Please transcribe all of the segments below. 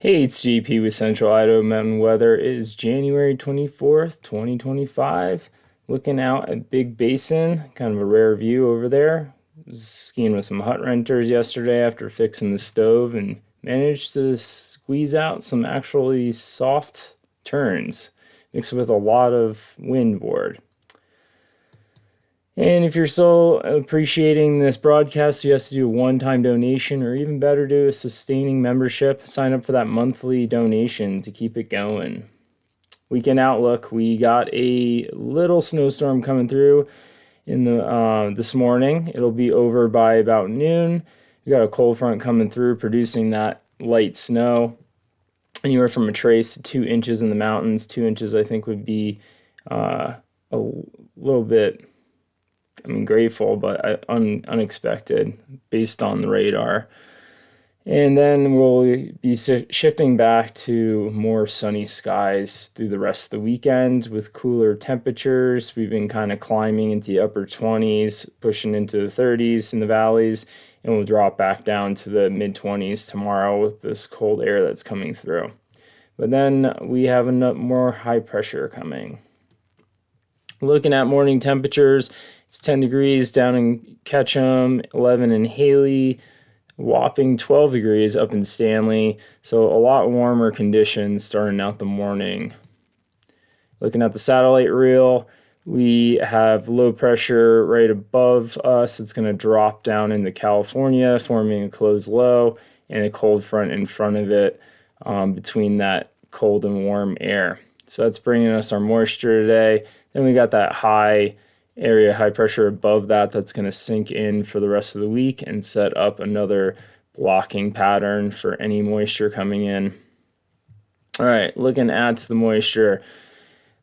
Hey, it's JP with Central Idaho Mountain Weather. It is January 24th, 2025. Looking out at Big Basin, kind of a rare view over there. Was skiing with some hut renters yesterday after fixing the stove and managed to squeeze out some actually soft turns mixed with a lot of windboard. And if you're still appreciating this broadcast, you have to do a one-time donation, or even better, do a sustaining membership. Sign up for that monthly donation to keep it going. Weekend outlook: we got a little snowstorm coming through in the this morning. It'll be over by about noon. We got a cold front coming through, producing that light snow, anywhere from a trace to 2 inches in the mountains. 2 inches, I think, would be a little bit, grateful, but unexpected based on the radar. And then we'll be shifting back to more sunny skies through the rest of the weekend with cooler temperatures. We've been kind of climbing into the upper 20s, pushing into the 30s in the valleys, and we'll drop back down to the mid 20s tomorrow with this cold air that's coming through. But then we have more high pressure coming. Looking at morning temperatures, it's 10 degrees down in Ketchum, 11 in Haley, whopping 12 degrees up in Stanley. So a lot warmer conditions starting out the morning. Looking at the satellite reel, we have low pressure right above us. It's going to drop down into California, forming a closed low, and a cold front in front of it between that cold and warm air. So that's bringing us our moisture today. Then we got that high pressure above that that's going to sink in for the rest of the week and set up another blocking pattern for any moisture coming in. All right, looking at the moisture,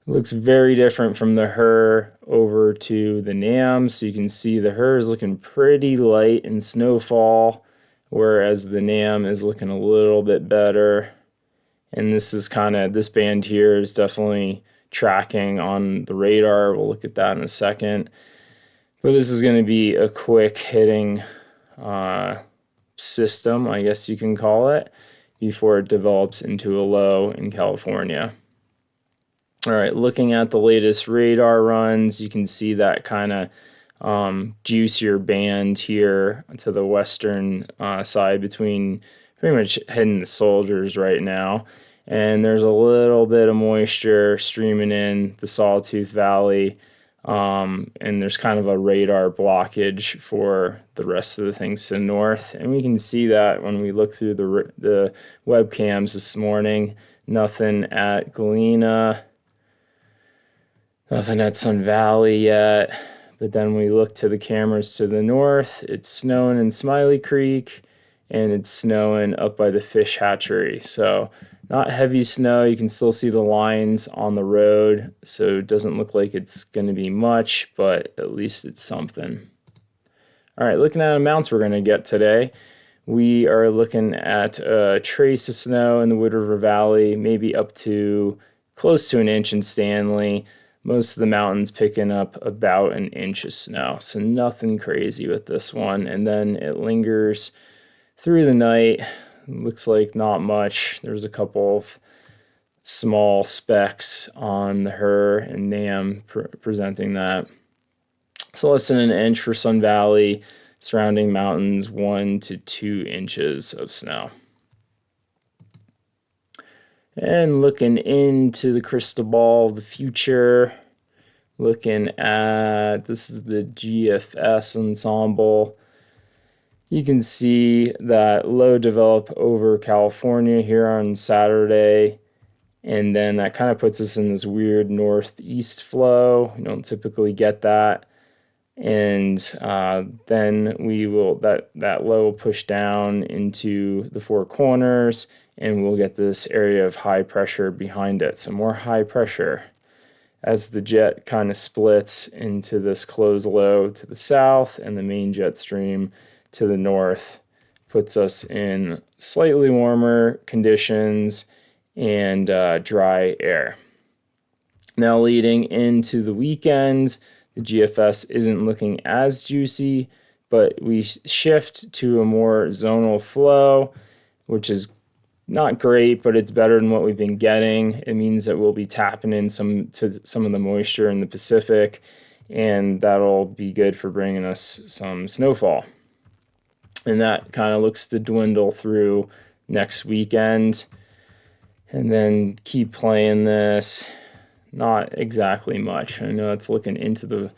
it looks very different from the HRRR over to the NAM. So you can see the HRRR is looking pretty light in snowfall, whereas the NAM is looking a little bit better. And this band here is definitely tracking on the radar. We'll look at that in a second. But this is going to be a quick hitting system, I guess you can call it, before it develops into a low in California. All right, looking at the latest radar runs, you can see that kind of juicier band here to the western side between pretty much heading to Soldiers right now. And there's a little bit of moisture streaming in the Sawtooth Valley, and there's kind of a radar blockage for the rest of the things to the north. And we can see that when we look through the webcams this morning. Nothing at Galena, nothing at Sun Valley yet. But then we look to the cameras to the north. It's snowing in Smiley Creek, and it's snowing up by the fish hatchery. So not heavy snow. You can still see the lines on the road, so it doesn't look like it's going to be much, but at least it's something. All right, looking at amounts we're going to get today. We are looking at a trace of snow in the Wood River Valley, maybe up to close to an inch in Stanley. Most of the mountains picking up about an inch of snow, so nothing crazy with this one. And then it lingers through the night. Looks like not much. There's a couple of small specks on the HRRR and NAM presenting that. So less than an inch for Sun Valley, surrounding mountains, 1 to 2 inches of snow. And looking into the crystal ball of the future, looking at, this is the GFS ensemble. You can see that low develop over California here on Saturday, and then that kind of puts us in this weird northeast flow. We don't typically get that. And then that low will push down into the Four Corners, and we'll get this area of high pressure behind it. So more high pressure as the jet kind of splits into this closed low to the south, and the main jet stream to the north puts us in slightly warmer conditions and dry air. Now leading into the weekend, the GFS isn't looking as juicy, but we shift to a more zonal flow, which is not great, but it's better than what we've been getting. It means that we'll be tapping in some of the moisture in the Pacific, and that'll be good for bringing us some snowfall. And that kind of looks to dwindle through next weekend, and then keep playing this. Not exactly much. I know it's looking into the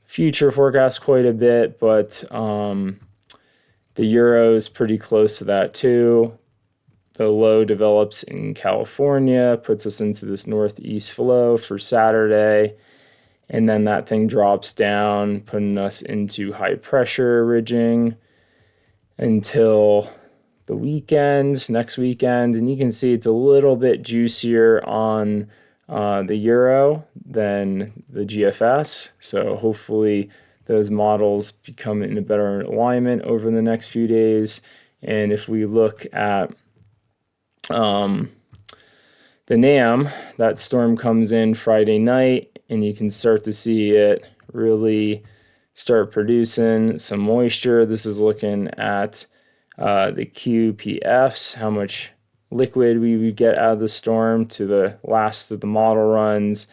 future forecast quite a bit, but the euro is pretty close to that too. The low develops in California, puts us into this northeast flow for Saturday, and then that thing drops down, putting us into high pressure ridging until the weekend, next weekend. And you can see it's a little bit juicier on the euro than the GFS. So hopefully those models become in a better alignment over the next few days. And if we look at the NAM, that storm comes in Friday night, and you can start to see it really start producing some moisture. This is looking at the QPFs, how much liquid we would get out of the storm to the last of the model runs.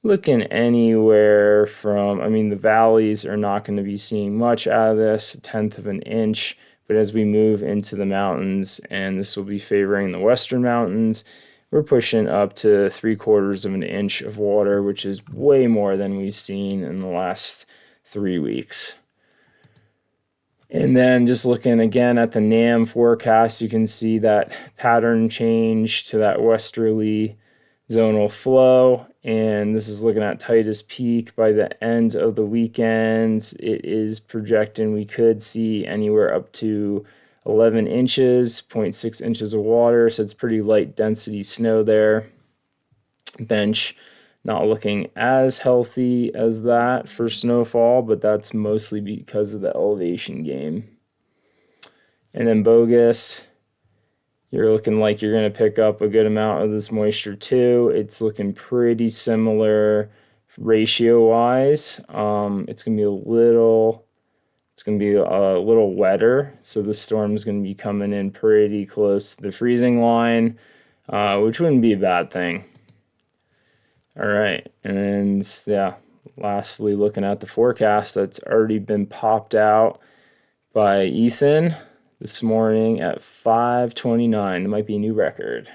Looking anywhere from, the valleys are not going to be seeing much out of this, 1/10 of an inch. But as we move into the mountains, and this will be favoring the western mountains, we're pushing up to 3/4 of an inch of water, which is way more than we've seen in the last 3 weeks. And then just looking again at the NAM forecast, you can see that pattern change to that westerly zonal flow. And this is looking at tightest peak by the end of the weekend. It is projecting we could see anywhere up to 11 inches, 0.6 inches of water. So it's pretty light density snow there. Bench not looking as healthy as that for snowfall, but that's mostly because of the elevation game. And then bogus, you're looking like you're going to pick up a good amount of this moisture too. It's looking pretty similar ratio-wise. It's going to be a little wetter, so the storm is going to be coming in pretty close to the freezing line, which wouldn't be a bad thing. All right, and yeah, lastly, looking at the forecast that's already been popped out by Ethan this morning at 5:29. It might be a new record.